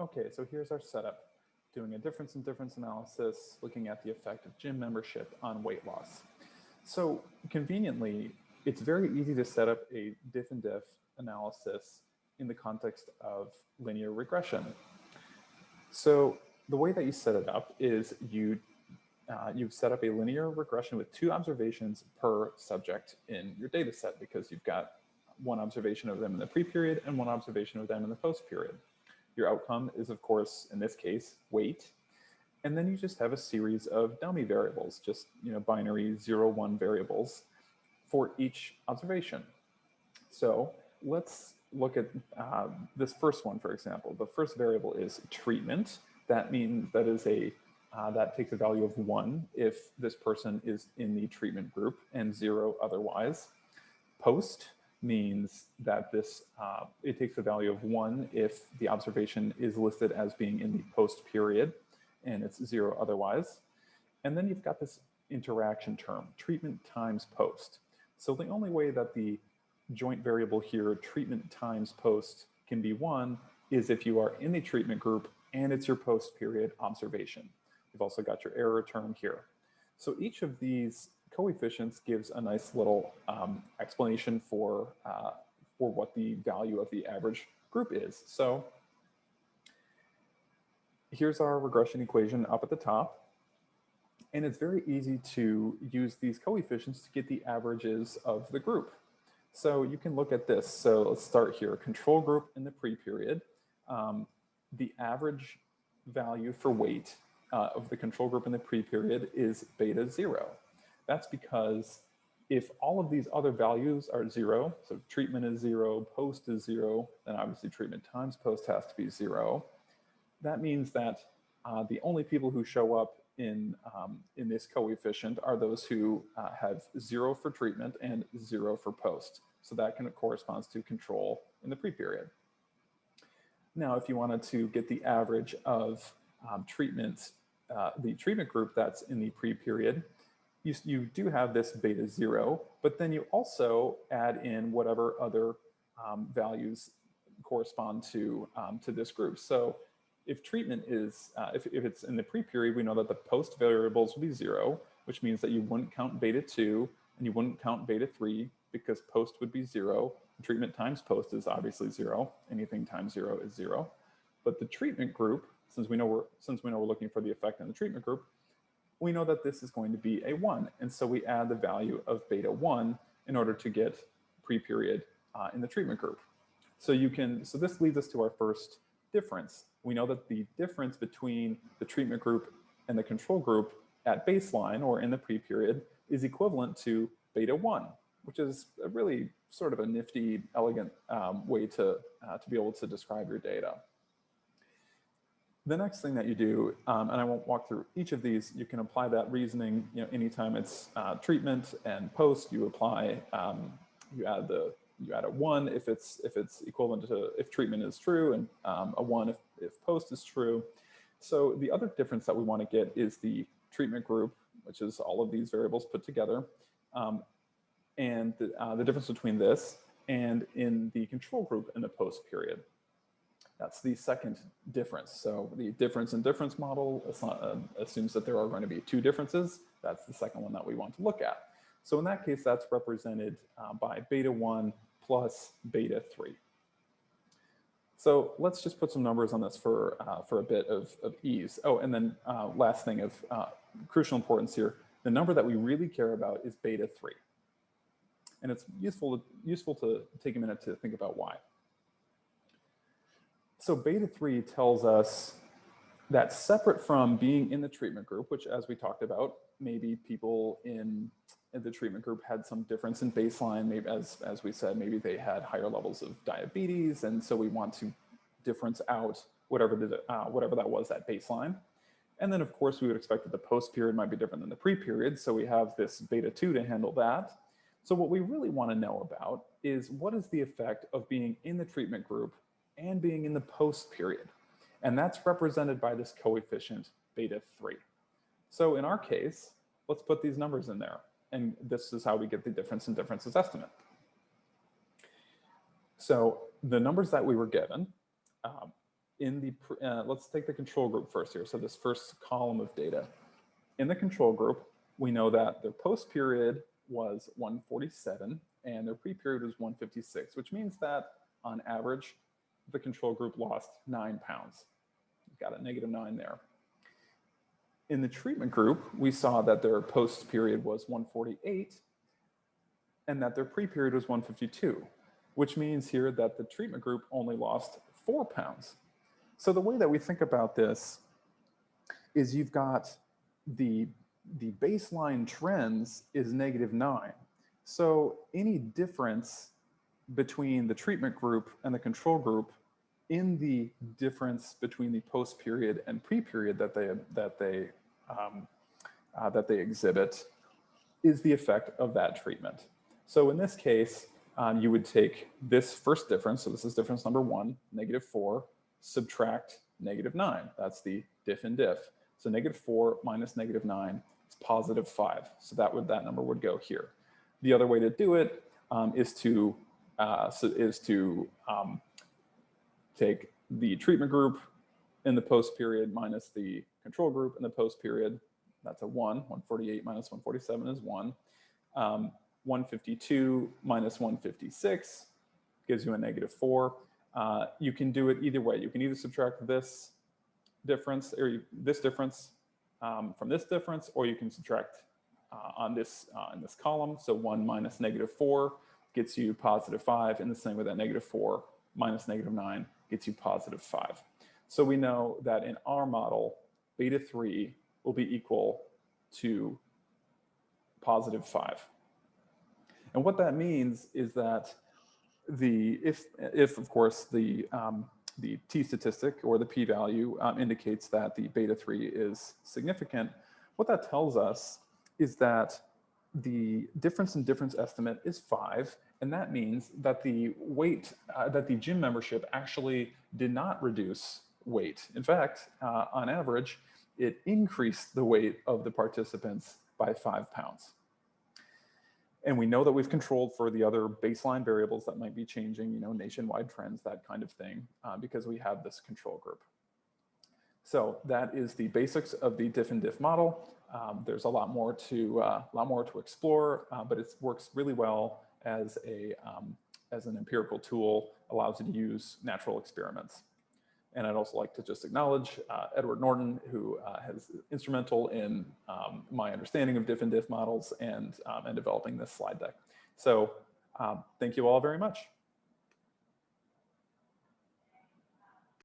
Okay, so here's our setup. Doing a difference in difference analysis, looking at the effect of gym membership on weight loss. So conveniently, it's very easy to set up a diff and diff analysis in the context of linear regression. So the way that you set it up is you've set up a linear regression with two observations per subject in your data set because you've got one observation of them in the pre-period and one observation of them in the post-period. Your outcome is, of course, in this case, weight. And then you just have a series of dummy variables, just binary 0, 1 variables for each observation. So let's look at this first one, for example. The first variable is treatment. That means that is that takes a value of 1 if this person is in the treatment group and 0 otherwise. Post means that it takes a value of 1 if the observation is listed as being in the post period and it's 0 otherwise. And then you've got this interaction term, treatment times post. So the only way that the joint variable here, treatment times post, can be 1 is if you are in the treatment group and it's your post period observation. You've also got your error term here. So each of these coefficients gives a nice little explanation for what the value of the average group is. So here's our regression equation up at the top. And it's very easy to use these coefficients to get the averages of the group. So you can look at this. So let's start here. Control group in the pre-period. The average value for weight of the control group in the pre-period is beta 0. That's because if all of these other values are 0, so treatment is 0, post is 0, then obviously treatment times post has to be 0. That means that the only people who show up in this coefficient are those who have 0 for treatment and 0 for post. So that corresponds to control in the pre-period. Now, if you wanted to get the average of the treatment group that's in the pre-period, you do have this beta 0, but then you also add in whatever other values correspond to this group. So if treatment is, if it's in the pre-period, we know that the post variables will be 0, which means that you wouldn't count beta 2 and you wouldn't count beta 3 because post would be 0. Treatment times post is obviously 0. Anything times 0 is 0. But the treatment group, since we know we're looking for the effect in the treatment group, we know that this is going to be a 1. And so we add the value of beta 1 in order to get pre-period in the treatment group. So this leads us to our first difference. We know that the difference between the treatment group and the control group at baseline or in the pre-period is equivalent to beta 1, which is a really sort of a nifty, elegant way to be able to describe your data. The next thing that you do, and I won't walk through each of these, you can apply that reasoning. Anytime it's treatment and post, you apply, you add a 1 if it's equivalent to if treatment is true, and a 1 if post is true. So the other difference that we want to get is the treatment group, which is all of these variables put together, and the difference between this and in the control group in the post period. That's the second difference. So the difference in difference model assumes that there are going to be two differences. That's the second one that we want to look at. So in that case, that's represented by beta 1 plus beta 3. So let's just put some numbers on this for a bit of ease. Oh, and then last thing of crucial importance here, the number that we really care about is beta 3. And it's useful to take a minute to think about why. So beta 3 tells us that separate from being in the treatment group, which as we talked about, maybe people in the treatment group had some difference in baseline, maybe as we said, maybe they had higher levels of diabetes, and so we want to difference out whatever that was at baseline. And then of course we would expect that the post period might be different than the pre-period, so we have this beta 2 to handle that. So what we really want to know about is what is the effect of being in the treatment group and being in the post period. And that's represented by this coefficient beta 3. So in our case, let's put these numbers in there. And this is how we get the difference in differences estimate. So the numbers that we were given, let's take the control group first here. So this first column of data. In the control group, we know that their post period was 147 and their pre-period was 156, which means that on average, the control group lost 9 pounds. Got a -9 there. In the treatment group, we saw that their post period was 148 and that their pre-period was 152, which means here that the treatment group only lost 4 pounds. So the way that we think about this is you've got the baseline trends is -9. So any difference between the treatment group and the control group in the difference between the post period and pre-period that they exhibit is the effect of that treatment. So in this case, you would take this first difference, so this is difference number 1, -4, subtract -9. That's the diff and diff. So -4 minus -9 is +5. So that number would go here. The other way to do it is to take the treatment group in the post period minus the control group in the post period. That's a 1. 148 minus 147 is 1. 152 minus 156 gives you a -4. You can do it either way. You can either subtract this difference or this difference from this difference, or you can subtract in this column. So 1 minus -4 gets you +5, and the same with that -4 minus -9 gets you +5. So we know that in our model, beta 3 will be equal to +5. And what that means is that if of course the t statistic or the p-value indicates that the beta 3 is significant, what that tells us is that the difference in difference estimate is 5, and that means that the weight, that the gym membership actually did not reduce weight. In fact, on average, it increased the weight of the participants by 5 pounds. And we know that we've controlled for the other baseline variables that might be changing, nationwide trends, that kind of thing, because we have this control group. So that is the basics of the diff and diff model. There's a lot more to explore, but it works really well as an empirical tool, allows you to use natural experiments. And I'd also like to just acknowledge Edward Norton, who is instrumental in my understanding of diff and diff models and developing this slide deck. So thank you all very much.